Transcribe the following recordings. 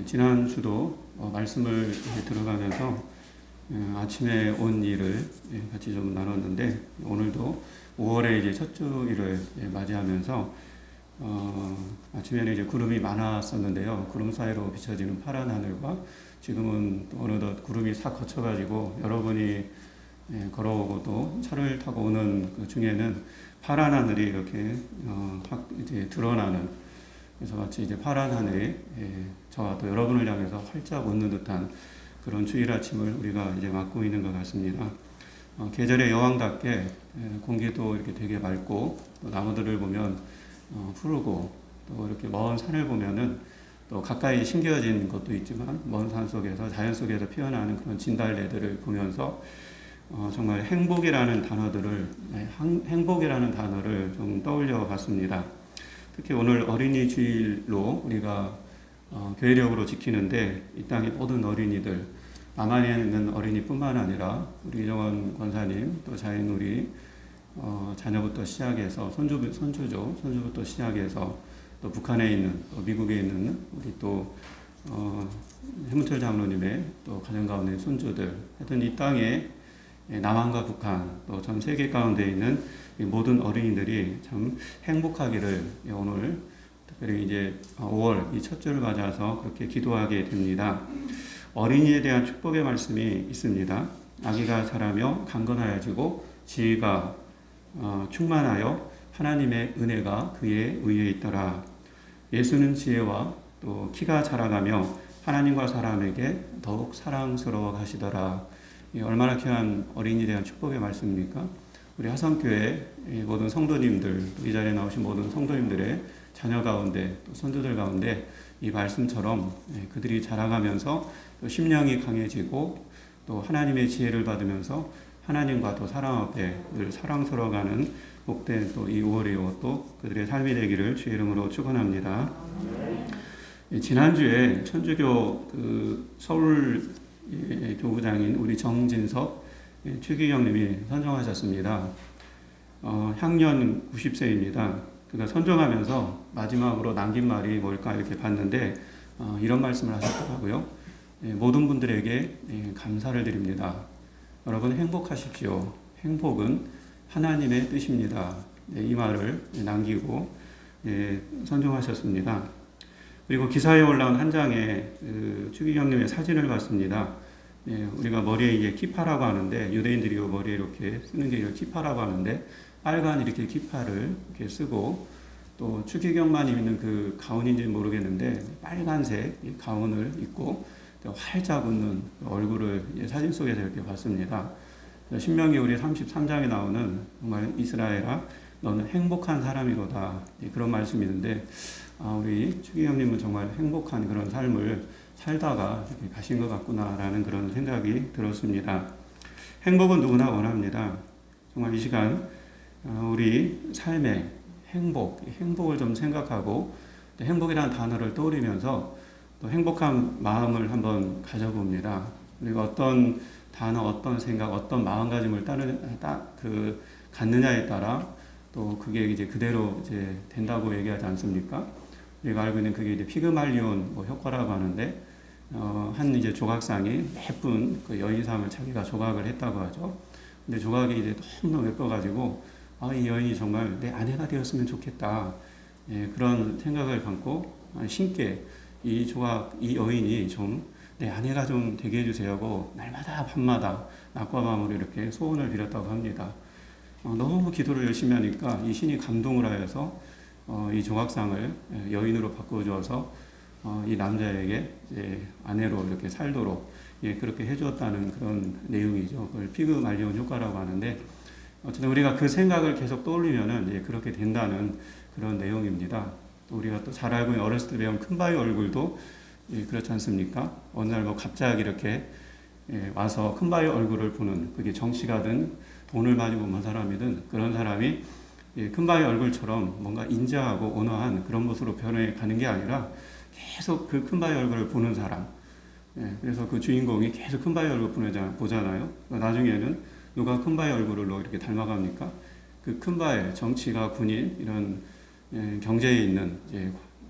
지난주도 말씀을 들어가면서 아침에 온 일을 같이 좀 나눴는데, 오늘도 5월의 이제 첫 주일을 맞이하면서 아침에는 이제 구름이 많았었는데요. 구름 사이로 비춰지는 파란 하늘과 지금은 또 어느덧 구름이 싹 거쳐가지고 여러분이 걸어오고 또 차를 타고 오는 그 중에는 파란 하늘이 이렇게 확 이제 드러나는, 그래서 마치 이제 파란 하늘이 저와 또 여러분을 향해서 활짝 웃는 듯한 그런 주일 아침을 우리가 이제 맞고 있는 것 같습니다. 계절의 여왕답게 공기도 이렇게 되게 맑고, 또 나무들을 보면 푸르고, 또 이렇게 먼 산을 보면은 또 가까이 심겨진 것도 있지만 먼 산 속에서 자연 속에서 피어나는 그런 진달래들을 보면서 정말 행복이라는 단어를 좀 떠올려 봤습니다. 특히 오늘 어린이 주일로 우리가 교회력으로 지키는데, 이 땅의 모든 어린이들, 남한에 있는 어린이뿐만 아니라 우리 이정원 권사님, 또 자인 우리 자녀부터 시작해서 손주부터 시작해서 또 북한에 있는, 또 미국에 있는 우리 또 해문철 장로님의 또 가정 가운데 손주들, 하여튼 이 땅에 남한과 북한, 또 전 세계 가운데 있는 모든 어린이들이 참 행복하기를 오늘 특별히 이제 5월 이 첫 주를 맞아서 그렇게 기도하게 됩니다. 어린이에 대한 축복의 말씀이 있습니다. 아기가 자라며 강건하여지고 지혜가 충만하여 하나님의 은혜가 그의 위에 있더라. 예수는 지혜와 또 키가 자라가며 하나님과 사람에게 더욱 사랑스러워 가시더라. 얼마나 귀한 어린이에 대한 축복의 말씀입니까? 우리 하성교회 모든 성도님들, 이 자리에 나오신 모든 성도님들의 자녀 가운데, 또 손주들 가운데 이 말씀처럼 그들이 자라가면서 또 심령이 강해지고, 또 하나님의 지혜를 받으면서 하나님과 또 사람 앞에 늘 사랑스러워가는 복된 또 이 5월의 또 그들의 삶이 되기를 주의 이름으로 축원합니다. 지난주에 천주교 서울 교구장인 우리 정진석 추기경님이 선정하셨습니다. 향년 90세입니다. 그가 선정하면서 마지막으로 남긴 말이 뭘까 이렇게 봤는데 이런 말씀을 하셨더라고요. 모든 분들에게 감사를 드립니다. 여러분 행복하십시오. 행복은 하나님의 뜻입니다. 이 말을 남기고 선정하셨습니다. 그리고 기사에 올라온 한 장의 추기경님의 사진을 봤습니다. 우리가 머리에 이게 키파라고 하는데, 유대인들이 머리에 이렇게 쓰는 게 키파라고 하는데, 빨간 이렇게 키파를 이렇게 쓰고, 또 추기경만 입는 그 가운인지 모르겠는데 빨간색 가운을 입고 활짝 웃는 얼굴을 사진 속에서 이렇게 봤습니다. 신명기 우리 33장에 나오는 정말 이스라엘아 너는 행복한 사람이로다, 그런 말씀이 있는데 우리 추기경님은 정말 행복한 그런 삶을 살다가 이렇게 가신 것 같구나라는 그런 생각이 들었습니다. 행복은 누구나 원합니다. 정말 이 시간 우리 삶의 행복을 좀 생각하고, 행복이라는 단어를 떠올리면서 또 행복한 마음을 한번 가져봅니다. 그리고 어떤 단어, 어떤 생각, 어떤 마음가짐을 갖느냐에 따라 또 그게 이제 그대로 이제 된다고 얘기하지 않습니까? 우리가 알고 있는 그게 이제 피그말리온 효과라고 하는데, 한 이제 조각상이 예쁜 그 여인상을 자기가 조각을 했다고 하죠. 근데 조각이 이제 너무 예뻐가지고, 이 여인이 정말 내 아내가 되었으면 좋겠다. 그런 생각을 갖고, 신께 이 여인이 좀 내 아내가 좀 되게 해주세요. 날마다 밤마다 낮과 밤으로 이렇게 소원을 빌었다고 합니다. 너무 기도를 열심히 하니까 이 신이 감동을 하여서 이 조각상을 여인으로 바꿔주어서 이 남자에게 이제 아내로 이렇게 살도록 그렇게 해주었다는 그런 내용이죠. 그걸 피그말리온 효과라고 하는데, 어쨌든 우리가 그 생각을 계속 떠올리면은 그렇게 된다는 그런 내용입니다. 또 우리가 또 잘 알고 있는 어렸을 때 배운 큰바위 얼굴도 그렇지 않습니까? 어느 날 갑자기 이렇게 와서 큰바위 얼굴을 보는, 그게 정치가든 돈을 많이 버는 사람이든 그런 사람이 큰바위 얼굴처럼 뭔가 인자하고 온화한 그런 모습으로 변해가는 게 아니라 계속 그 큰바위 얼굴을 보는 사람. 그래서 그 주인공이 계속 큰바위 얼굴 보잖아요. 나중에는 누가 큰바위 얼굴로 이렇게 닮아갑니까? 그 큰바위, 정치가, 군인, 이런 경제에 있는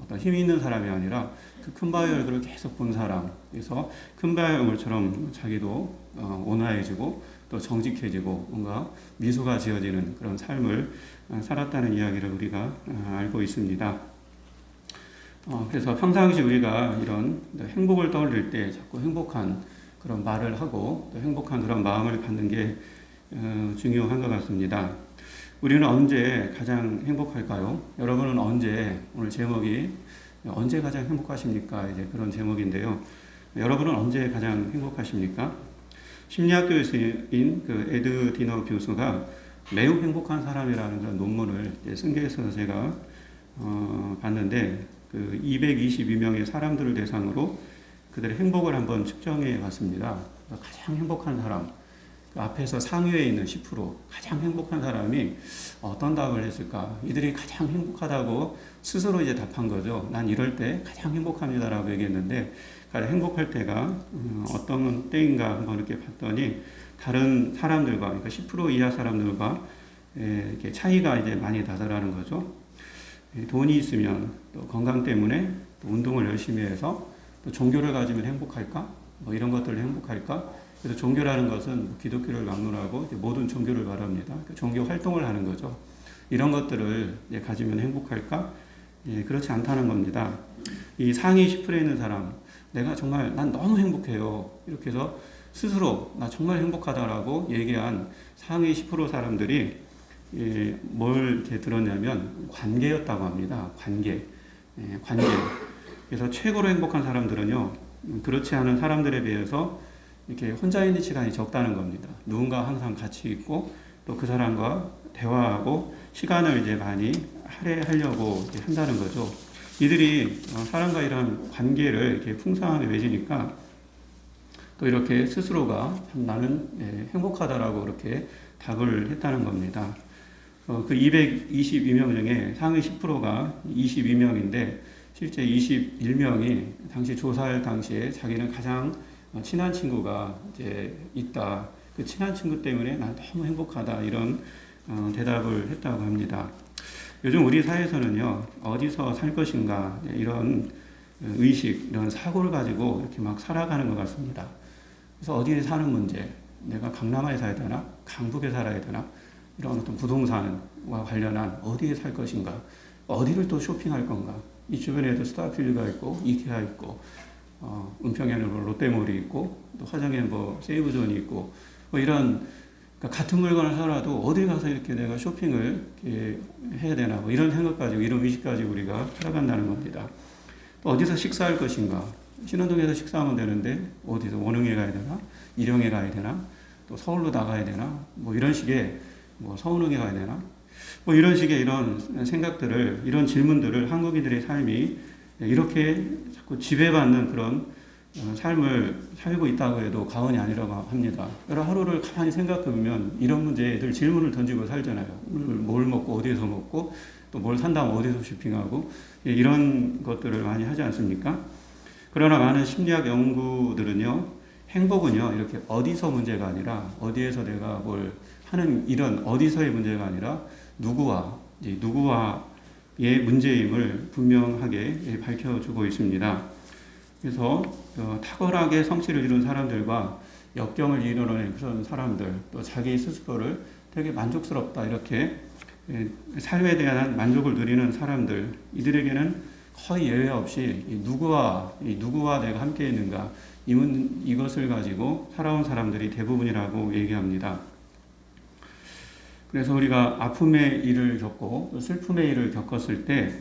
어떤 힘 있는 사람이 아니라 그 큰 바위 얼굴을 계속 본 사람. 그래서 큰 바위 얼굴처럼 자기도 온화해지고 또 정직해지고 뭔가 미소가 지어지는 그런 삶을 살았다는 이야기를 우리가 알고 있습니다. 그래서 평상시 우리가 이런 행복을 떠올릴 때 자꾸 행복한 그런 말을 하고 또 행복한 그런 마음을 갖는 게 중요한 것 같습니다. 우리는 언제 가장 행복할까요? 여러분은 언제, 오늘 제목이 언제 가장 행복하십니까? 이제 그런 제목인데요. 여러분은 언제 가장 행복하십니까? 심리학 교수인 그 에드 디너 교수가 매우 행복한 사람이라는 그런 논문을 쓴 게 있어서 제가 봤는데 그 222명의 사람들을 대상으로 그들의 행복을 한번 측정해 봤습니다. 가장 행복한 사람, 그 앞에서 상위에 있는 10%, 가장 행복한 사람이 어떤 답을 했을까? 이들이 가장 행복하다고 스스로 이제 답한 거죠. 난 이럴 때 가장 행복합니다라고 얘기했는데, 가장 행복할 때가 어떤 때인가 한번 이렇게 봤더니, 다른 사람들과, 그러니까 10% 이하 사람들과 이렇게 차이가 이제 많이 나더라는 거죠. 돈이 있으면, 또 건강 때문에, 또 운동을 열심히 해서, 또 종교를 가지면 행복할까? 뭐 이런 것들을 행복할까? 그래서 종교라는 것은 기독교를 막론하고 모든 종교를 말합니다. 종교 활동을 하는 거죠. 이런 것들을 가지면 행복할까? 그렇지 않다는 겁니다. 이 상위 10%에 있는 사람, 내가 정말 난 너무 행복해요. 이렇게 해서 스스로 나 정말 행복하다라고 얘기한 상위 10% 사람들이 뭘 이렇게 들었냐면 관계였다고 합니다. 관계. 그래서 최고로 행복한 사람들은요, 그렇지 않은 사람들에 비해서 이렇게 혼자 있는 시간이 적다는 겁니다. 누군가 항상 같이 있고 또 그 사람과 대화하고 시간을 이제 많이 할애하려고 한다는 거죠. 이들이 사람과 이런 관계를 이렇게 풍성하게 맺으니까 또 이렇게 스스로가 나는 행복하다라고 그렇게 답을 했다는 겁니다. 그 222명 중에 상위 10%가 22명인데 실제 21명이 당시 조사할 당시에 자기는 가장 친한 친구가 이제 있다. 그 친한 친구 때문에 난 너무 행복하다. 이런 대답을 했다고 합니다. 요즘 우리 사회에서는요, 어디서 살 것인가, 이런 의식, 이런 사고를 가지고 이렇게 막 살아가는 것 같습니다. 그래서 어디에 사는 문제, 내가 강남에 살아야 되나, 강북에 살아야 되나, 이런 어떤 부동산과 관련한 어디에 살 것인가, 어디를 또 쇼핑할 건가, 이 주변에도 스타필드가 있고, 이케아 있고, 은평에는 뭐 롯데몰이 있고, 또 화정에 뭐 세이브존이 있고, 뭐 이런, 그러니까 같은 물건을 사라도 어디 가서 이렇게 내가 쇼핑을 이렇게 해야 되나, 뭐 이런 생각 가지고, 이런 의식 가지고 우리가 살아간다는 겁니다. 또 어디서 식사할 것인가, 신혼동에서 식사하면 되는데, 어디서 원흥에 가야 되나, 일용에 가야 되나, 또 서울로 나가야 되나, 뭐 이런 식의, 뭐 서운흥에 가야 되나, 뭐 이런 식의 이런 생각들을, 이런 질문들을 한국인들의 삶이 이렇게 자꾸 지배받는 그런 삶을 살고 있다고 해도 과언이 아니라고 합니다. 여러 하루를 가만히 생각해보면 이런 문제들 질문을 던지고 살잖아요. 오늘 뭘 먹고 어디에서 먹고 또 뭘 산다면 어디서 쇼핑하고 이런 것들을 많이 하지 않습니까? 그러나 많은 심리학 연구들은요, 행복은요 이렇게 어디서 문제가 아니라 어디에서 내가 뭘 하는 이런 어디서의 문제가 아니라 누구와의 문제임을 분명하게 밝혀주고 있습니다. 그래서 탁월하게 성취를 이룬 사람들과 역경을 이뤄낸 그런 사람들, 또 자기 스스로를 되게 만족스럽다 이렇게 삶에 대한 만족을 누리는 사람들, 이들에게는 거의 예외 없이 누구와 내가 함께 있는가 이것을 가지고 살아온 사람들이 대부분이라고 얘기합니다. 그래서 우리가 아픔의 일을 겪고 슬픔의 일을 겪었을 때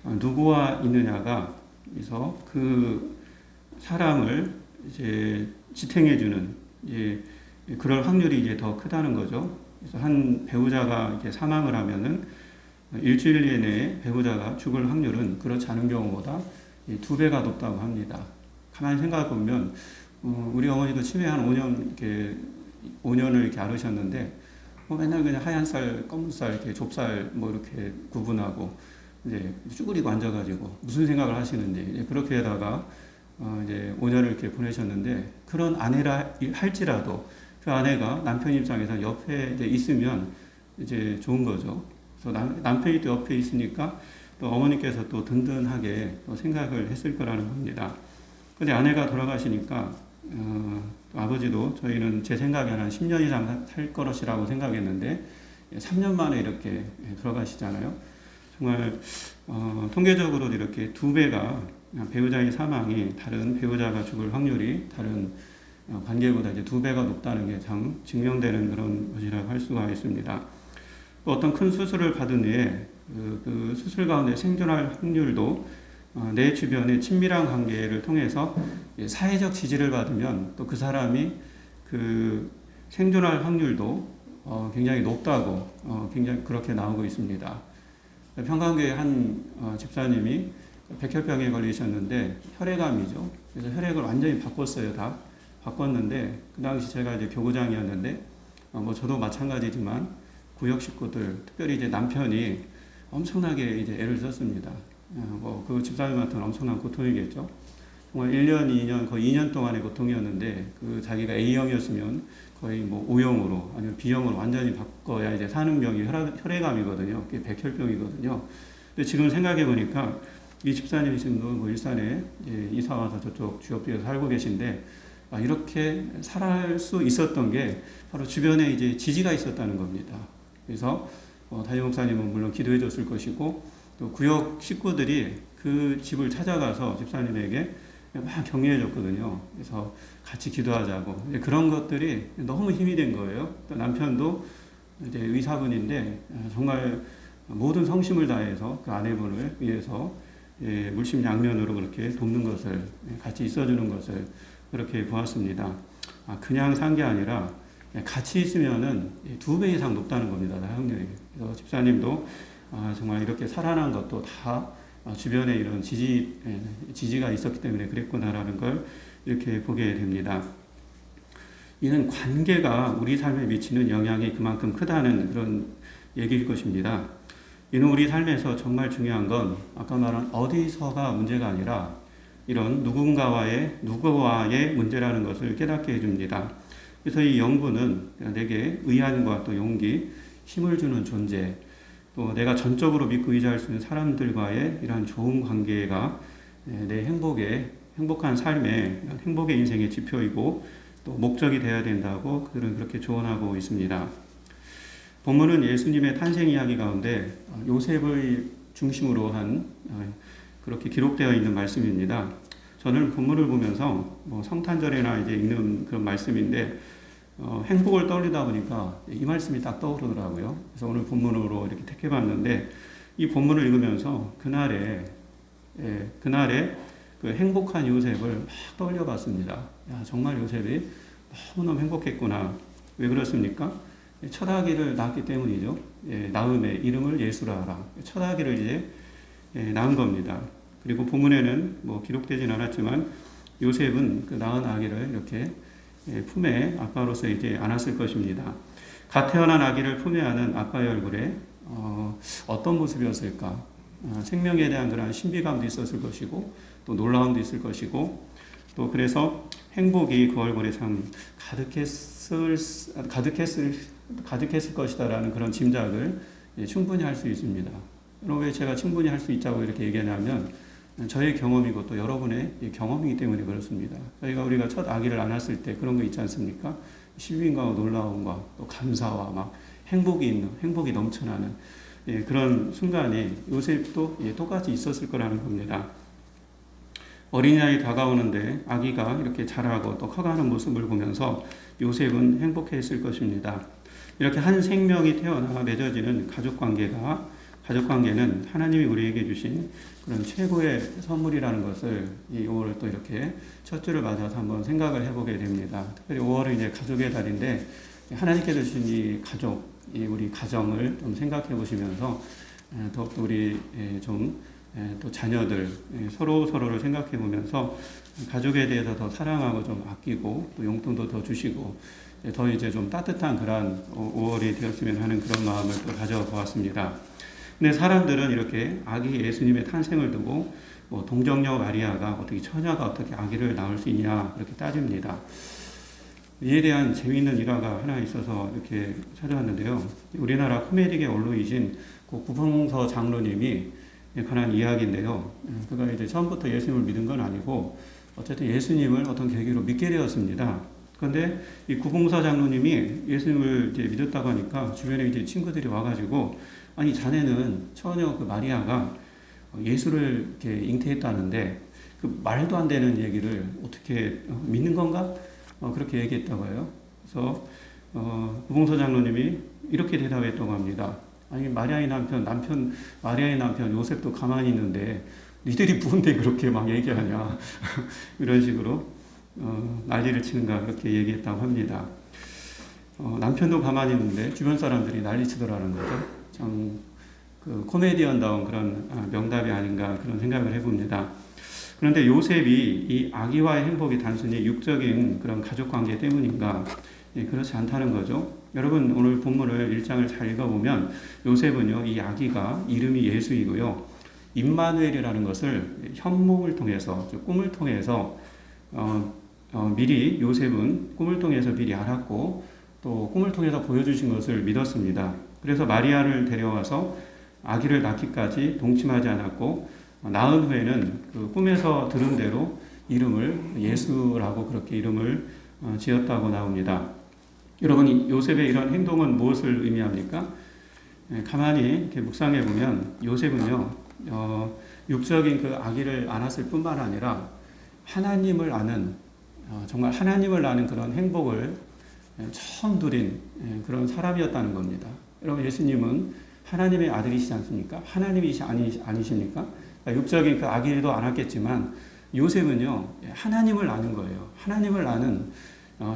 누구와 있느냐가 그래서 그 사람을 이제 지탱해주는 그럴 확률이 이제 더 크다는 거죠. 그래서 한 배우자가 이렇게 사망을 하면은 일주일 내에 배우자가 죽을 확률은 그렇지 않은 경우보다 2배가 높다고 합니다. 가만히 생각해 보면 우리 어머니도 치매 한 5년을 이렇게 앓으셨는데 맨날 그냥 하얀 쌀, 검은 쌀, 이렇게 좁쌀 뭐 이렇게 구분하고 이제 쭈그리고 앉아가지고 무슨 생각을 하시는지 그렇게 하다가 이제 5년을 이렇게 보내셨는데 그런 아내라 할지라도 그 아내가 남편 입장에서 옆에 이제 있으면 이제 좋은 거죠. 그래서 남편이 또 옆에 있으니까 또 어머니께서 또 든든하게 또 생각을 했을 거라는 겁니다. 근데 아내가 돌아가시니까 또 아버지도 저희는 제 생각에는 한 10년 이상 살 것이라고 생각했는데 3년 만에 이렇게 돌아가시잖아요. 정말 통계적으로 이렇게 두 배가 배우자의 사망이 다른 배우자가 죽을 확률이 다른 관계보다 이제 두 배가 높다는 게 참 증명되는 그런 것이라고 할 수가 있습니다. 또 어떤 큰 수술을 받은 후에 그 수술 가운데 생존할 확률도 내 주변의 친밀한 관계를 통해서 사회적 지지를 받으면 또 그 사람이 그 생존할 확률도 굉장히 높다고 굉장히 그렇게 나오고 있습니다. 평강교회 한 집사님이 백혈병에 걸리셨는데 혈액암이죠. 그래서 혈액을 완전히 바꿨어요. 다 바꿨는데 그 당시 제가 이제 교구장이었는데 뭐 저도 마찬가지지만 구역 식구들 특별히 이제 남편이 엄청나게 이제 애를 썼습니다. 뭐 그 집사님한테는 엄청난 고통이겠죠. 정말 1년, 2년, 거의 2년 동안의 고통이었는데 그 자기가 A형이었으면 거의 뭐 O형으로 아니면 B형으로 완전히 바꿔야 이제 사는 병이 혈액암이거든요. 그게 백혈병이거든요. 근데 지금 생각해 보니까 이 집사님이 지금도 뭐 일산에 이사 와서 저쪽 주역지에서 살고 계신데 이렇게 살아갈 수 있었던 게 바로 주변에 이제 지지가 있었다는 겁니다. 그래서 담임 목사님은 물론 기도해 줬을 것이고 또 구역 식구들이 그 집을 찾아가서 집사님에게 막 격려해 줬거든요. 그래서 같이 기도하자고. 그런 것들이 너무 힘이 된 거예요. 또 남편도 이제 의사분인데 정말 모든 성심을 다해서 그 아내분을 위해서 물심양면으로 그렇게 돕는 것을 같이 있어주는 것을 그렇게 보았습니다. 그냥 산 게 아니라 같이 있으면은 2배 이상 높다는 겁니다. 확률이. 그래서 집사님도 정말 이렇게 살아난 것도 다 주변에 이런 지지가 있었기 때문에 그랬구나라는 걸 이렇게 보게 됩니다. 이는 관계가 우리 삶에 미치는 영향이 그만큼 크다는 그런 얘기일 것입니다. 이는 우리 삶에서 정말 중요한 건 아까 말한 어디서가 문제가 아니라 이런 누구와의 문제라는 것을 깨닫게 해줍니다. 그래서 이 영부는 내게 의안과 또 용기, 힘을 주는 존재, 또 내가 전적으로 믿고 의지할 수 있는 사람들과의 이러한 좋은 관계가 내 행복한 삶의 행복의 인생의 지표이고 또 목적이 되어야 된다고 그들은 그렇게 조언하고 있습니다. 본문은 예수님의 탄생 이야기 가운데 요셉을 중심으로 한 그렇게 기록되어 있는 말씀입니다. 저는 본문을 보면서 성탄절에나 이제 읽는 그런 말씀인데 행복을 떠올리다 보니까 이 말씀이 딱 떠오르더라고요. 그래서 오늘 본문으로 이렇게 택해봤는데 이 본문을 읽으면서 그날의 그 행복한 요셉을 막 떠올려봤습니다. 야, 정말 요셉이 너무너무 행복했구나. 왜 그렇습니까? 첫 아기를 낳았기 때문이죠. 낳음의 이름을 예수라 하라. 첫 아기를 이제 낳은 겁니다. 그리고 본문에는 기록되진 않았지만 요셉은 그 낳은 아기를 이렇게 품에 아빠로서 이제 안았을 것입니다. 갓 태어난 아기를 품에 안은 아빠의 얼굴에 어떤 모습이었을까? 생명에 대한 그런 신비감도 있었을 것이고 또 놀라움도 있을 것이고 또 그래서 행복이 그 얼굴에 참 가득했을 것이다라는 그런 짐작을 충분히 할 수 있습니다. 여러분, 왜 제가 충분히 할 수 있다고 이렇게 얘기하냐면 저의 경험이고 또 여러분의 경험이기 때문에 그렇습니다. 우리가 첫 아기를 안았을 때 그런 거 있지 않습니까? 신비감과 놀라움과 또 감사와 막 행복이 넘쳐나는 그런 순간이 요셉도 똑같이 있었을 거라는 겁니다. 어린이날이 다가오는데 아기가 이렇게 자라고 또 커가는 모습을 보면서 요셉은 행복했을 것입니다. 이렇게 한 생명이 태어나 맺어지는 가족관계는 하나님이 우리에게 주신 그런 최고의 선물이라는 것을 이 5월을 또 이렇게 첫 주를 맞아서 한번 생각을 해보게 됩니다. 특별히 5월은 이제 가족의 달인데 하나님께서 주신 이 가족, 우리 가정을 좀 생각해 보시면서 더욱더 우리 또 자녀들 서로를 생각해 보면서 가족에 대해서 더 사랑하고 좀 아끼고 또 용돈도 더 주시고 더 이제 좀 따뜻한 그런 5월이 되었으면 하는 그런 마음을 또 가져보았습니다. 근데 사람들은 이렇게 아기 예수님의 탄생을 두고 동정녀 마리아가 처녀가 어떻게 아기를 낳을 수 있냐 그렇게 따집니다. 이에 대한 재미있는 일화가 하나 있어서 이렇게 찾아왔는데요. 우리나라 코미디계 원로이신 구봉서 장로님이 관한 이야기인데요. 그가 이제 처음부터 예수님을 믿은 건 아니고 어쨌든 예수님을 어떤 계기로 믿게 되었습니다. 그런데 이 구봉사 장로님이 예수님을 이제 믿었다고 하니까 주변에 이제 친구들이 와가지고 아니 자네는 처녀 그 마리아가 예수를 이렇게 잉태했다는데 그 말도 안 되는 얘기를 어떻게 믿는 건가? 그렇게 얘기했다고 해요. 그래서 구봉사 장로님이 이렇게 대답했다고 합니다. 아니 마리아의 남편 요셉도 가만히 있는데 니들이 누군데 그렇게 막 얘기하냐 이런 식으로 난리를 치는가 그렇게 얘기했다고 합니다. 남편도 가만히 있는데 주변 사람들이 난리치더라는 거죠. 참 그 코미디언다운 그런 명답이 아닌가 그런 생각을 해봅니다. 그런데 요셉이 이 아기와의 행복이 단순히 육적인 그런 가족 관계 때문인가? 그렇지 않다는 거죠. 여러분 오늘 본문을 1장을 잘 읽어보면 요셉은요 이 아기가 이름이 예수이고요 임마누엘이라는 것을 현몽을 통해서 꿈을 통해서 미리 요셉은 꿈을 통해서 미리 알았고 또 꿈을 통해서 보여주신 것을 믿었습니다. 그래서 마리아를 데려와서 아기를 낳기까지 동침하지 않았고 낳은 후에는 그 꿈에서 들은 대로 이름을 예수라고 그렇게 이름을 지었다고 나옵니다. 여러분 요셉의 이런 행동은 무엇을 의미합니까? 가만히 이렇게 묵상해 보면 요셉은요 육적인 그 아기를 안았을 뿐만 아니라 하나님을 아는 정말 하나님을 아는 그런 행복을 처음 누린 그런 사람이었다는 겁니다. 여러분 예수님은 하나님의 아들이시지 않습니까? 하나님이시 아니십니까? 그러니까 육적인 그 아기도 안았겠지만 요셉은요 하나님을 아는 거예요. 하나님을 아는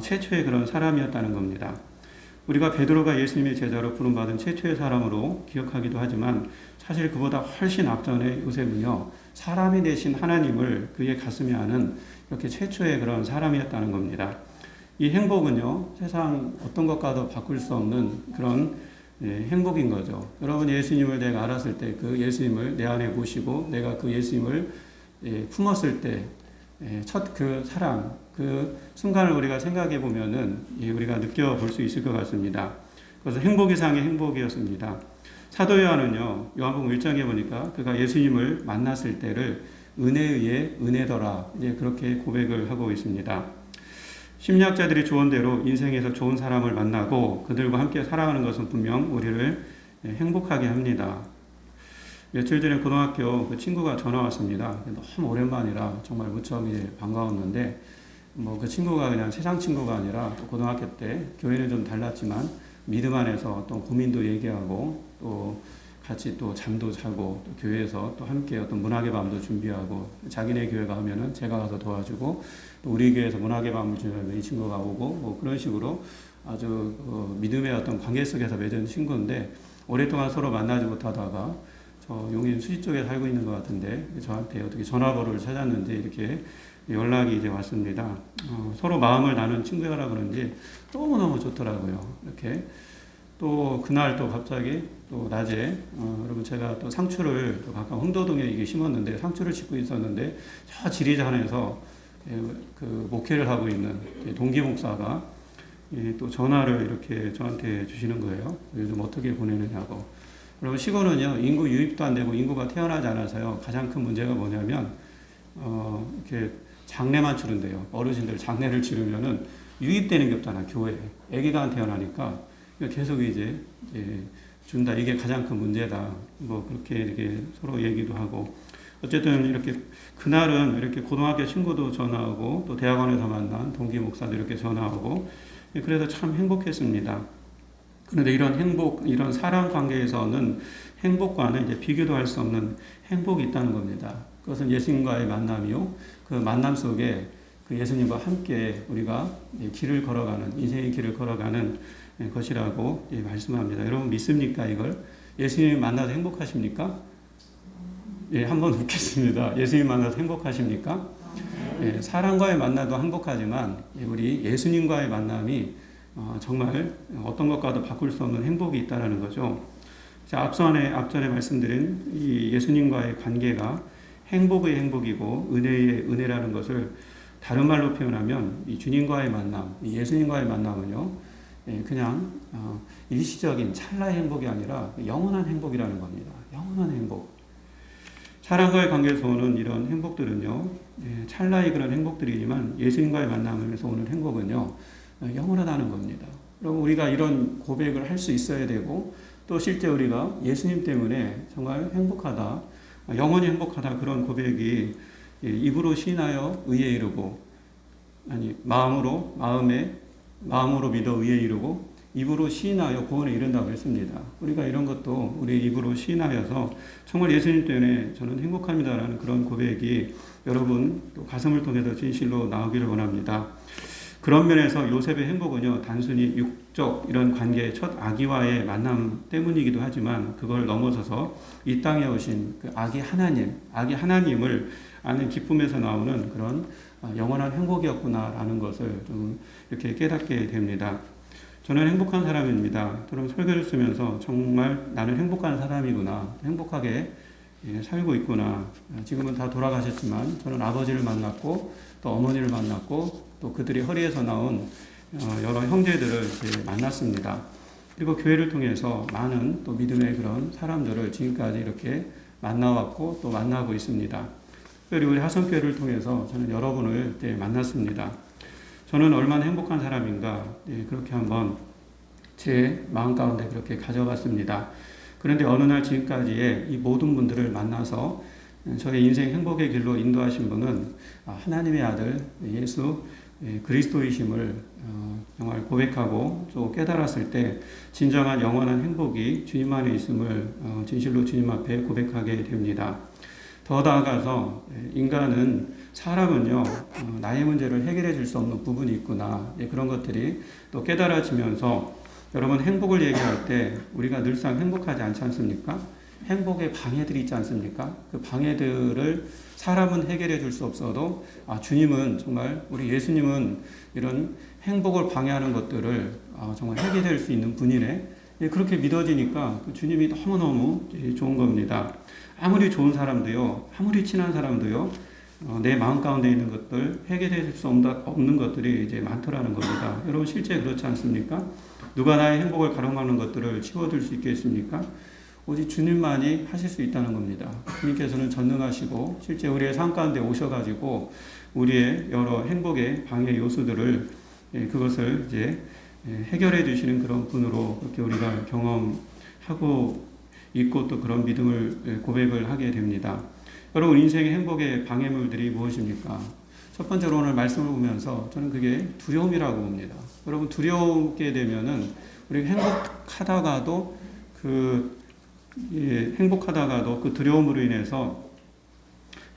최초의 그런 사람이었다는 겁니다. 우리가 베드로가 예수님의 제자로 부름받은 최초의 사람으로 기억하기도 하지만 사실 그보다 훨씬 앞전에 요셉은요 사람이 되신 하나님을 그의 가슴에 아는 이렇게 최초의 그런 사람이었다는 겁니다. 이 행복은요 세상 어떤 것과도 바꿀 수 없는 그런 행복인 거죠. 여러분 예수님을 내가 알았을 때 그 예수님을 내 안에 모시고 내가 그 예수님을 품었을 때 첫 그 사랑 그 순간을 우리가 생각해 보면은 우리가 느껴볼 수 있을 것 같습니다. 그래서 행복 이상의 행복이었습니다. 사도 요한은요 요한복음 1장에 보니까 그가 예수님을 만났을 때를 은혜에 의해 은혜더라 이제 그렇게 고백을 하고 있습니다. 심리학자들이 조언대로 인생에서 좋은 사람을 만나고 그들과 함께 살아가는 것은 분명 우리를 행복하게 합니다. 며칠 전에 고등학교 그 친구가 전화 왔습니다. 너무 오랜만이라 정말 무척 반가웠는데 뭐 그 친구가 그냥 세상 친구가 아니라 또 고등학교 때 교회는 좀 달랐지만 믿음 안에서 어떤 고민도 얘기하고 또 같이 또 잠도 자고 또 교회에서 또 함께 어떤 문학의 밤도 준비하고 자기네 교회 가면은 제가 가서 도와주고 또 우리 교회에서 문학의 밤을 준비하면 이 친구가 오고 뭐 그런 식으로 아주 믿음의 어떤 관계 속에서 맺은 친구인데 오랫동안 서로 만나지 못하다가 저 용인 수지 쪽에 살고 있는 것 같은데 저한테 어떻게 전화번호를 찾았는지 이렇게 연락이 이제 왔습니다. 서로 마음을 나눈 친구라 그런지 너무너무 좋더라고요. 이렇게 또 그날 또 갑자기 또 낮에 여러분 제가 또 상추를 또 가까운 흥도동에 이게 심었는데 상추를 짓고 있었는데 저 지리산에서 그 목회를 하고 있는 동기 목사가 또 전화를 이렇게 저한테 주시는 거예요. 요즘 어떻게 보내느냐고. 여러분 시골은요 인구 유입도 안 되고 인구가 태어나지 않아서요 가장 큰 문제가 뭐냐면 이렇게 장례만 치른대요. 어르신들 장례를 치르면은 유입되는 게 없잖아 교회에. 아기가 안 태어나니까 계속 이제 준다. 이게 가장 큰 문제다. 뭐 그렇게 이렇게 서로 얘기도 하고 어쨌든 이렇게 그날은 이렇게 고등학교 친구도 전화하고 또 대학원에서 만난 동기 목사도 이렇게 전화하고 그래서 참 행복했습니다. 그런데 이런 행복, 이런 사랑 관계에서는 행복과는 이제 비교도 할 수 없는 행복이 있다는 겁니다. 그것은 예수님과의 만남이요. 그 만남 속에 그 예수님과 함께 우리가 길을 걸어가는, 인생의 길을 걸어가는 것이라고 말씀합니다. 여러분 믿습니까 이걸? 예수님 만나서 행복하십니까? 예, 한번 묻겠습니다. 예수님 만나서 행복하십니까? 예, 사람과의 만남도 행복하지만 우리 예수님과의 만남이 정말 어떤 것과도 바꿀 수 없는 행복이 있다는 거죠. 자, 앞전에 말씀드린 이 예수님과의 관계가 행복의 행복이고 은혜의 은혜라는 것을 다른 말로 표현하면 이 주님과의 만남, 이 예수님과의 만남은요, 그냥 일시적인 찰나의 행복이 아니라 영원한 행복이라는 겁니다. 영원한 행복. 사람과의 관계에서 오는 이런 행복들은요, 찰나의 그런 행복들이지만 예수님과의 만남에서 오는 행복은요, 영원하다는 겁니다. 그럼 우리가 이런 고백을 할 수 있어야 되고, 또 실제 우리가 예수님 때문에 정말 행복하다, 영원히 행복하다 그런 고백이 입으로 시인하여 의에 이르고, 마음으로 믿어 의에 이르고 입으로 시인하여 구원에 이른다고 했습니다. 우리가 이런 것도 우리 입으로 시인하여서 정말 예수님 때문에 저는 행복합니다라는 그런 고백이 여러분 또 가슴을 통해서 진실로 나오기를 원합니다. 그런 면에서 요셉의 행복은요, 단순히 육적 이런 관계의 첫 아기와의 만남 때문이기도 하지만 그걸 넘어서서 이 땅에 오신 그 아기 하나님을 아는 기쁨에서 나오는 그런 영원한 행복이었구나라는 것을 좀 이렇게 깨닫게 됩니다. 저는 행복한 사람입니다. 저는 설교를 쓰면서 정말 나는 행복한 사람이구나, 행복하게 살고 있구나. 지금은 다 돌아가셨지만 저는 아버지를 만났고 또 어머니를 만났고 또 그들이 허리에서 나온 여러 형제들을 이제 만났습니다. 그리고 교회를 통해서 많은 또 믿음의 그런 사람들을 지금까지 이렇게 만나왔고 또 만나고 있습니다. 그리고 우리 하성교회를 통해서 저는 여러분을 만났습니다. 저는 얼마나 행복한 사람인가, 그렇게 한번 제 마음 가운데 그렇게 가져봤습니다. 그런데 어느 날 지금까지의 이 모든 분들을 만나서 저의 인생 행복의 길로 인도하신 분은 하나님의 아들 예수 그리스도이심을 정말 고백하고 또 깨달았을 때 진정한 영원한 행복이 주님 안에 있음을 진실로 주님 앞에 고백하게 됩니다. 더 나아가서 사람은요, 나의 문제를 해결해 줄 수 없는 부분이 있구나. 그런 것들이 또 깨달아지면서 여러분 행복을 얘기할 때 우리가 늘상 행복하지 않지 않습니까? 행복의 방해들이 있지 않습니까? 그 방해들을 사람은 해결해 줄 수 없어도 주님은 정말 우리 예수님은 이런 행복을 방해하는 것들을 정말 해결할 수 있는 분이네. 그렇게 믿어지니까 주님이 너무너무 좋은 겁니다. 아무리 좋은 사람도요, 아무리 친한 사람도요, 내 마음 가운데 있는 것들, 해결될 수 없는 것들이 이제 많더라는 겁니다. 여러분, 실제 그렇지 않습니까? 누가 나의 행복을 가로막는 것들을 치워줄 수 있겠습니까? 오직 주님만이 하실 수 있다는 겁니다. 주님께서는 전능하시고, 실제 우리의 삶 가운데 오셔가지고, 우리의 여러 행복의 방해 요소들을, 그것을 이제 해결해 주시는 그런 분으로 그렇게 우리가 경험하고 있고 또 그런 믿음을 고백을 하게 됩니다. 여러분 인생의 행복의 방해물들이 무엇입니까? 첫 번째로 오늘 말씀을 보면서 저는 그게 두려움이라고 봅니다. 여러분 두려움게 되면은 우리가 행복하다가도 그 두려움으로 인해서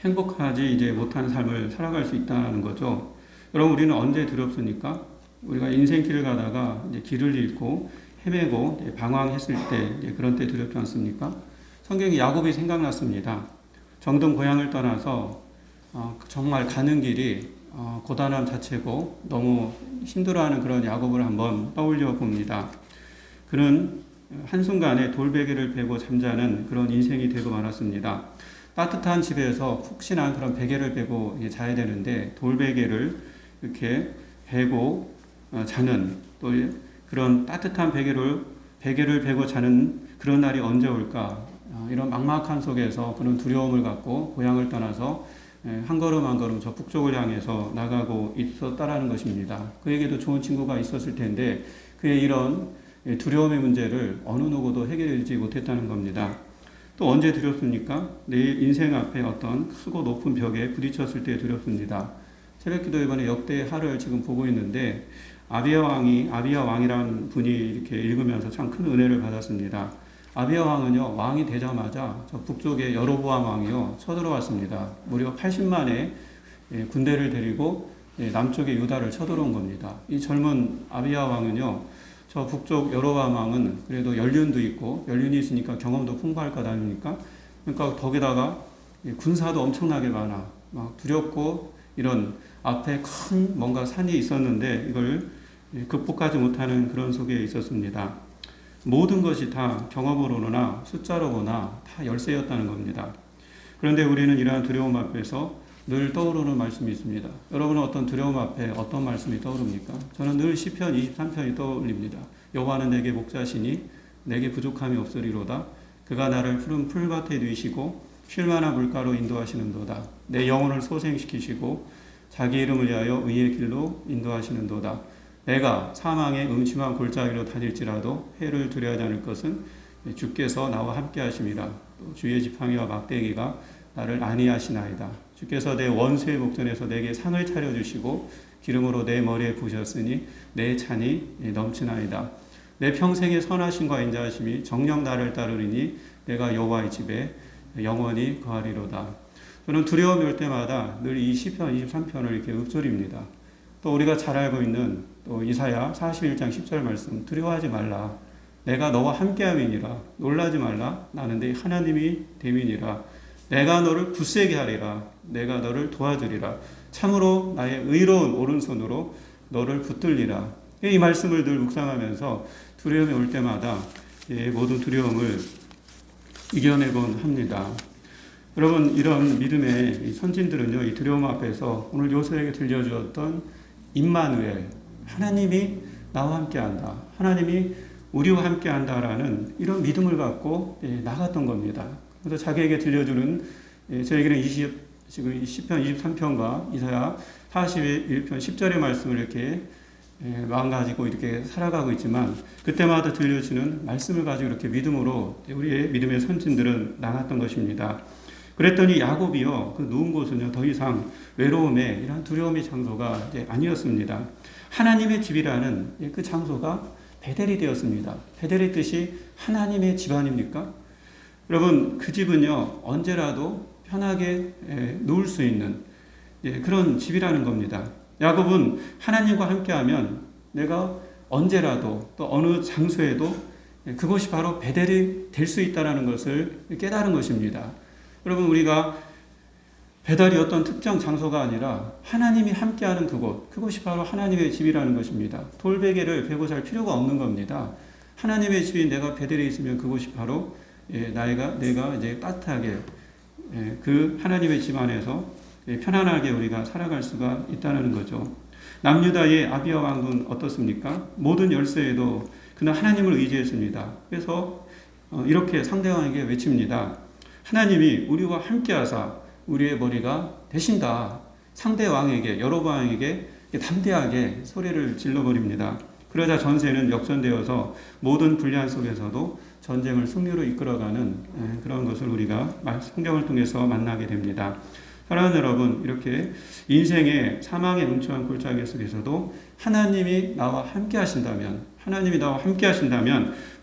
행복하지 이제 못한 삶을 살아갈 수 있다는 거죠. 여러분 우리는 언제 두렵습니까? 우리가 인생길을 가다가 이제 길을 잃고 헤매고 방황했을 때 이제 그런 때 두렵지 않습니까? 성경에 야곱이 생각났습니다. 정든 고향을 떠나서 정말 가는 길이 고단함 자체고 너무 힘들어하는 그런 야곱을 한번 떠올려 봅니다. 그는 한순간에 돌베개를 베고 잠자는 그런 인생이 되고 말았습니다. 따뜻한 집에서 푹신한 그런 베개를 베고 자야 되는데 돌베개를 이렇게 베고 자는 또 그런 따뜻한 베개를 베고 자는 그런 날이 언제 올까? 이런 막막한 속에서 그런 두려움을 갖고 고향을 떠나서 한 걸음 한 걸음 저 북쪽을 향해서 나가고 있었다라는 것입니다. 그에게도 좋은 친구가 있었을 텐데 그의 이런 두려움의 문제를 어느 누구도 해결해 주지 못했다는 겁니다. 또 언제 두렵습니까? 내 인생 앞에 어떤 크고 높은 벽에 부딪혔을 때 두렵습니다. 새벽기도 이번에 역대의 하를 지금 보고 있는데 아비야 왕이라는 분이 이렇게 읽으면서 참 큰 은혜를 받았습니다. 아비야 왕은요, 왕이 되자마자 저 북쪽에 여로보암 왕이요, 쳐들어왔습니다. 무려 80만의 군대를 데리고 남쪽의 유다를 쳐들어온 겁니다. 이 젊은 아비야 왕은요, 저 북쪽 여로보암 왕은 그래도 연륜도 있고, 연륜이 있으니까 경험도 풍부할 것 아닙니까? 그러니까 거기다가 군사도 엄청나게 많아. 막 두렵고, 이런 앞에 큰 뭔가 산이 있었는데, 이걸 극복하지 못하는 그런 속에 있었습니다. 모든 것이 다 경험으로나 숫자로 보나 다 열쇠였다는 겁니다. 그런데 우리는 이러한 두려움 앞에서 늘 떠오르는 말씀이 있습니다. 여러분은 어떤 두려움 앞에 어떤 말씀이 떠오릅니까? 저는 늘 시편 23편이 떠올립니다. 여호와는 내게 목자시니 내게 부족함이 없으리로다. 그가 나를 푸른 풀밭에 누이시고 쉴만한 물가로 인도하시는도다. 내 영혼을 소생시키시고 자기 이름을 위하여 의의 길로 인도하시는도다. 내가 사망의 음침한 골짜기로 다닐지라도 해를 두려워하지 않을 것은 주께서 나와 함께 하심이라. 또 주의 지팡이와 막대기가 나를 안위하시나이다. 주께서 내 원수의 목전에서 내게 상을 차려주시고 기름으로 내 머리에 부으셨으니 내 찬이 넘치나이다. 내 평생의 선하심과 인자하심이 정녕 나를 따르리니 내가 여호와의 집에 영원히 거하리로다. 저는 두려움이 올 때마다 늘 이 시편 23편을 이렇게 읊조립니다. 또 우리가 잘 알고 있는 또 이사야 41장 10절 말씀, 두려워하지 말라. 내가 너와 함께함이니라. 놀라지 말라. 나는 네 하나님이 됨이니라. 내가 너를 굳세게 하리라. 내가 너를 도와주리라. 참으로 나의 의로운 오른손으로 너를 붙들리라. 이 말씀을 늘 묵상하면서 두려움이 올 때마다 모든 두려움을 이겨내곤 합니다. 여러분, 이런 믿음의 선진들은요, 이 두려움 앞에서 오늘 요셉에게 들려주었던 임마누엘, 하나님이 나와 함께한다, 하나님이 우리와 함께한다라는 이런 믿음을 갖고 나갔던 겁니다. 그래서 자기에게 들려주는, 저에게는 지금 시편 23편과 이사야 41편 10절의 말씀을 이렇게 마음 가지고 이렇게 살아가고 있지만, 그때마다 들려주는 말씀을 가지고 이렇게 믿음으로 우리의 믿음의 선진들은 나갔던 것입니다. 그랬더니 야곱이요, 그 누운 곳은요, 더 이상 외로움의 이런 두려움의 장소가 이제 아니었습니다. 하나님의 집이라는 그 장소가 베델이 되었습니다. 베델의 뜻이 하나님의 집 아닙니까? 여러분, 그 집은요, 언제라도 편하게 누울 수 있는 그런 집이라는 겁니다. 야곱은 하나님과 함께하면 내가 언제라도 또 어느 장소에도 그것이 바로 베델이 될 수 있다는 것을 깨달은 것입니다. 여러분, 우리가 배달이 어떤 특정 장소가 아니라 하나님이 함께하는 그것이 바로 하나님의 집이라는 것입니다. 돌베개를 베고 살 필요가 없는 겁니다. 하나님의 집이 내가 베델에 있으면 그것이 바로 내가 이제 따뜻하게 그 하나님의 집 안에서 편안하게 우리가 살아갈 수가 있다는 거죠. 남유다의 아비야 왕은 어떻습니까? 모든 열세에도 그는 하나님을 의지했습니다. 그래서 이렇게 상대왕에게 외칩니다. 하나님이 우리와 함께하사 우리의 머리가 되신다. 상대왕에게, 여로보암에게 담대하게 소리를 질러버립니다. 그러자 전세는 역전되어서 모든 불리한 속에서도 전쟁을 승리로 이끌어가는 그런 것을 우리가 성경을 통해서 만나게 됩니다. 사랑하는 여러분, 이렇게 인생의 사망의 음침한 골짜기 속에서도 하나님이 나와 함께 하신다면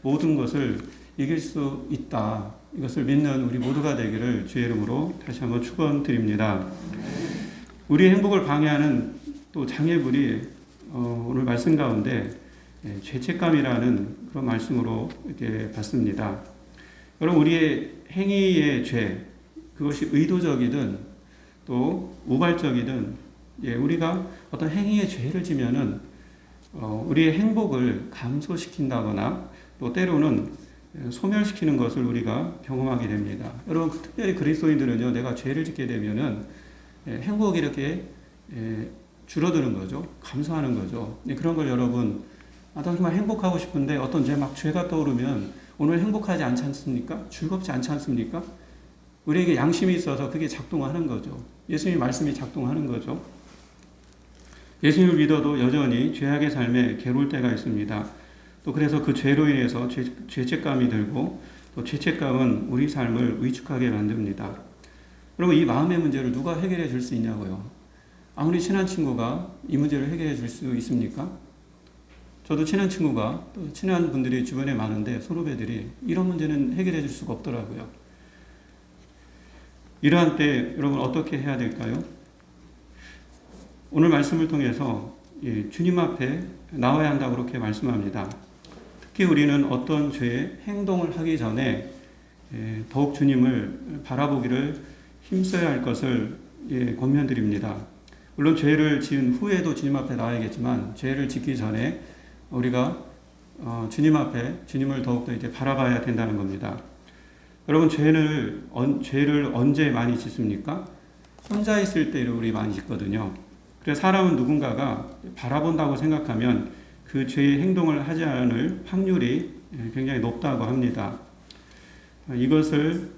모든 것을 이길 수 있다. 이것을 믿는 우리 모두가 되기를 주의 이름으로 다시 한번 축원드립니다. 우리의 행복을 방해하는 또 장애물이 오늘 말씀 가운데 죄책감이라는 그런 말씀으로 이렇게 봤습니다. 여러분, 우리의 행위의 죄, 그것이 의도적이든 또 우발적이든 우리가 어떤 행위의 죄를 지면은 우리의 행복을 감소시킨다거나 또 때로는 소멸시키는 것을 우리가 경험하게 됩니다. 여러분, 특별히 그리스도인들은요, 내가 죄를 짓게 되면은 행복이 이렇게 줄어드는 거죠. 감소하는 거죠. 그런 걸 여러분, 나 정말 행복하고 싶은데 어떤 죄가 떠오르면 오늘 행복하지 않지 않습니까? 즐겁지 않지 않습니까? 우리에게 양심이 있어서 그게 작동하는 거죠. 예수님의 말씀이 작동하는 거죠. 예수님을 믿어도 여전히 죄악의 삶에 괴로울 때가 있습니다. 또 그래서 그 죄로 인해서 죄책감이 들고, 또 죄책감은 우리 삶을 위축하게 만듭니다. 여러분, 이 마음의 문제를 누가 해결해 줄 수 있냐고요? 아무리 친한 친구가 이 문제를 해결해 줄 수 있습니까? 저도 친한 친구가, 또 친한 분들이 주변에 많은데 선후배들이 이런 문제는 해결해 줄 수가 없더라고요. 이러한 때 여러분 어떻게 해야 될까요? 오늘 말씀을 통해서 주님 앞에 나와야 한다고 그렇게 말씀합니다. 특히 우리는 어떤 죄의 행동을 하기 전에 더욱 주님을 바라보기를 힘써야 할 것을 권면드립니다. 물론 죄를 지은 후에도 주님 앞에 나와야겠지만, 죄를 짓기 전에 우리가 주님 앞에 주님을 더욱더 이제 바라봐야 된다는 겁니다. 여러분, 죄를 언제 많이 짓습니까? 혼자 있을 때 우리 많이 짓거든요. 그래서 사람은 누군가가 바라본다고 생각하면 그 죄의 행동을 하지 않을 확률이 굉장히 높다고 합니다. 이것을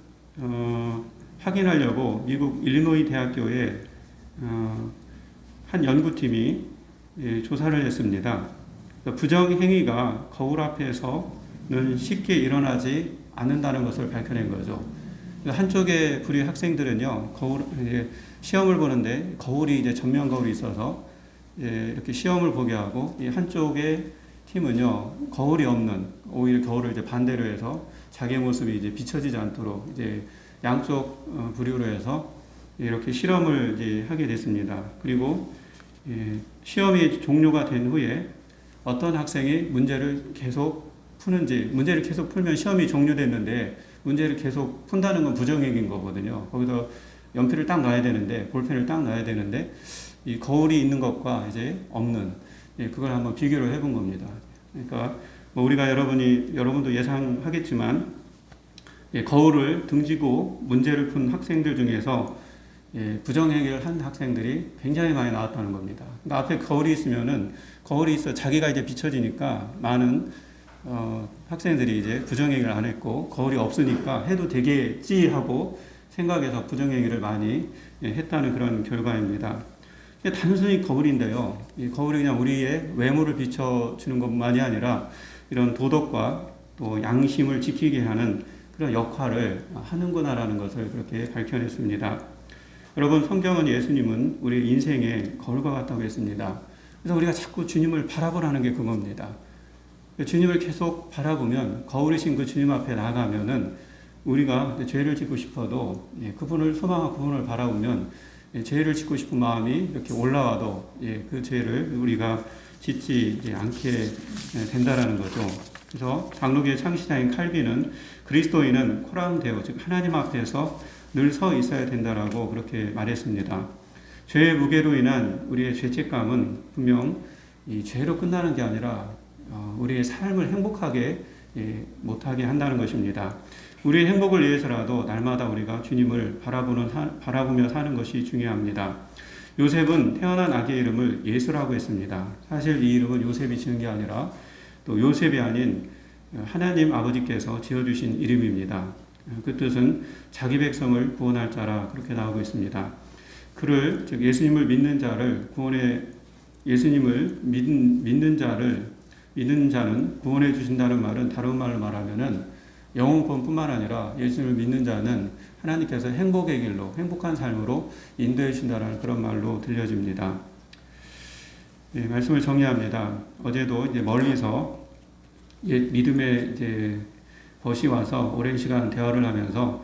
확인하려고 미국 일리노이 대학교에 한 연구팀이 조사를 했습니다. 부정행위가 거울 앞에서는 쉽게 일어나지 않는다는 것을 밝혀낸 거죠. 한쪽에 우리 학생들은요, 시험을 보는데 거울이 이제 전면 거울이 있어서 이렇게 시험을 보게 하고, 이 한쪽의 팀은요, 거울이 없는, 오히려 거울을 이제 반대로 해서 자기의 모습이 이제 비춰지지 않도록 이제 양쪽 부류로 해서 이렇게 실험을 이제 하게 됐습니다. 그리고 시험이 종료가 된 후에 어떤 학생이 문제를 계속 푸는지, 문제를 계속 풀면 시험이 종료됐는데 문제를 계속 푼다는 건 부정행위인 거거든요. 거기서 연필을 딱 놔야 되는데, 볼펜을 딱 놔야 되는데, 이 거울이 있는 것과 이제 없는, 그걸 한번 비교를 해본 겁니다. 그러니까 뭐 우리가 여러분도 예상하겠지만, 거울을 등지고 문제를 푼 학생들 중에서 부정행위를 한 학생들이 굉장히 많이 나왔다는 겁니다. 그러니까 앞에 거울이 있으면은, 거울이 있어 자기가 이제 비춰지니까 많은 학생들이 이제 부정행위를 안 했고, 거울이 없으니까 해도 되겠지 하고 생각해서 부정행위를 많이 했다는 그런 결과입니다. 단순히 거울인데요, 이 거울이 그냥 우리의 외모를 비춰주는 것만이 아니라 이런 도덕과 또 양심을 지키게 하는 그런 역할을 하는구나라는 것을 그렇게 밝혀냈습니다. 여러분, 성경은 예수님은 우리 인생의 거울과 같다고 했습니다. 그래서 우리가 자꾸 주님을 바라보라는 게 그겁니다. 주님을 계속 바라보면, 거울이신 그 주님 앞에 나가면은 우리가 죄를 짓고 싶어도 그분을 소망하고 그분을 바라보면 죄를 짓고 싶은 마음이 이렇게 올라와도 그 죄를 우리가 짓지 않게 된다라는 거죠. 그래서 장로교의 창시자인 칼빈은 그리스도인은 코람데오, 즉 하나님 앞에서 늘 서 있어야 된다라고 그렇게 말했습니다. 죄의 무게로 인한 우리의 죄책감은 분명 이 죄로 끝나는 게 아니라 우리의 삶을 행복하게 못하게 한다는 것입니다. 우리의 행복을 위해서라도 날마다 우리가 주님을 바라보며 사는 것이 중요합니다. 요셉은 태어난 아기의 이름을 예수라고 했습니다. 사실 이 이름은 요셉이 지은 게 아니라 또 요셉이 아닌 하나님 아버지께서 지어주신 이름입니다. 그 뜻은 자기 백성을 구원할 자라 그렇게 나오고 있습니다. 그를, 즉 예수님을 믿는 자를 예수님을 믿는 자는 구원해 주신다는 말은, 다른 말로 말하면은 영혼 구원뿐만 아니라 예수님을 믿는 자는 하나님께서 행복의 길로, 행복한 삶으로 인도해 주신다는 그런 말로 들려집니다. 말씀을 정리합니다. 어제도 이제 멀리서 믿음의 이제 벗이 와서 오랜 시간 대화를 하면서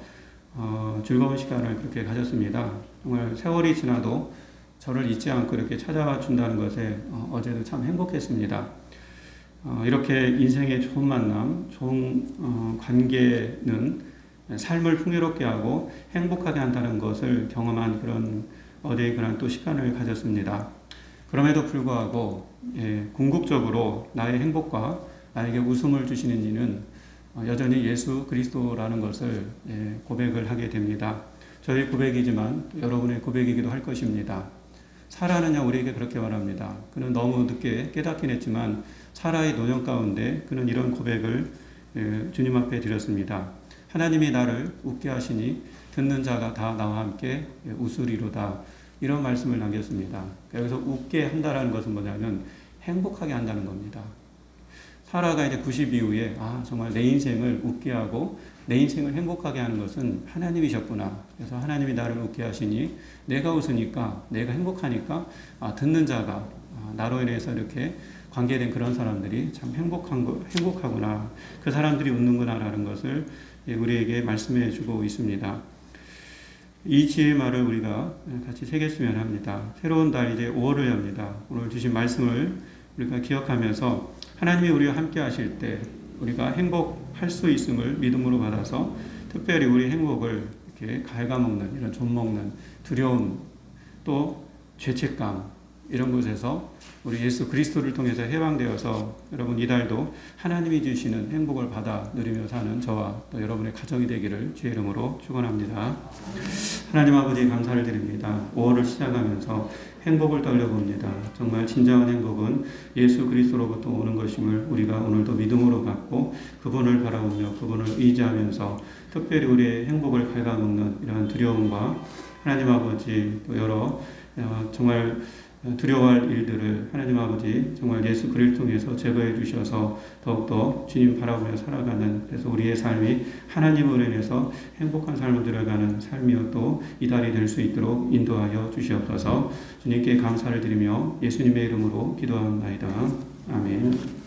즐거운 시간을 그렇게 가졌습니다. 정말 세월이 지나도 저를 잊지 않고 이렇게 찾아와 준다는 것에 어제도 참 행복했습니다. 이렇게 인생의 좋은 만남, 좋은 관계는 삶을 풍요롭게 하고 행복하게 한다는 것을 경험한 그런 어제의 그런 또 시간을 가졌습니다. 그럼에도 불구하고 궁극적으로 나의 행복과 나에게 웃음을 주시는 이는 여전히 예수 그리스도라는 것을 고백을 하게 됩니다. 저의 고백이지만 여러분의 고백이기도 할 것입니다. 사라는요, 우리에게 그렇게 말합니다. 그는 너무 늦게 깨닫긴 했지만 사라의 노년 가운데 그는 이런 고백을 주님 앞에 드렸습니다. 하나님이 나를 웃게 하시니 듣는 자가 다 나와 함께 웃으리로다. 이런 말씀을 남겼습니다. 여기서 웃게 한다는 것은 뭐냐면 행복하게 한다는 겁니다. 사라가 이제 90 이후에 정말 내 인생을 웃게 하고 내 인생을 행복하게 하는 것은 하나님이셨구나. 그래서 하나님이 나를 웃게 하시니 내가 웃으니까, 내가 행복하니까 듣는 자가 나로 인해서 이렇게 관계된 그런 사람들이 참 행복하구나. 그 사람들이 웃는구나라는 것을 우리에게 말씀해 주고 있습니다. 이 지혜의 말을 우리가 같이 새겼으면 합니다. 새로운 달 이제 5월을 엽니다. 오늘 주신 말씀을 우리가 기억하면서 하나님이 우리와 함께 하실 때 우리가 행복할 수 있음을 믿음으로 받아서 특별히 우리 행복을 이렇게 갉아먹는, 이런 좀먹는 두려움, 또 죄책감, 이런 곳에서 우리 예수 그리스도를 통해서 해방되어서 여러분 이달도 하나님이 주시는 행복을 받아 누리며 사는 저와 또 여러분의 가정이 되기를 주의 이름으로 축원합니다. 하나님 아버지 감사를 드립니다. 5월을 시작하면서 행복을 떨려봅니다. 정말 진정한 행복은 예수 그리스도로부터 오는 것임을 우리가 오늘도 믿음으로 갖고 그분을 바라보며 그분을 의지하면서 특별히 우리의 행복을 갉아먹는 이러한 두려움과 하나님 아버지 또 여러 정말 두려워할 일들을 하나님 아버지 정말 예수 그리스도를 통해서 제거해 주셔서 더욱더 주님 바라보며 살아가는, 그래서 우리의 삶이 하나님으로 인해서 행복한 삶을 들어가는 삶이요 또 이달이 될 수 있도록 인도하여 주시옵소서. 주님께 감사를 드리며 예수님의 이름으로 기도합니다. 아멘.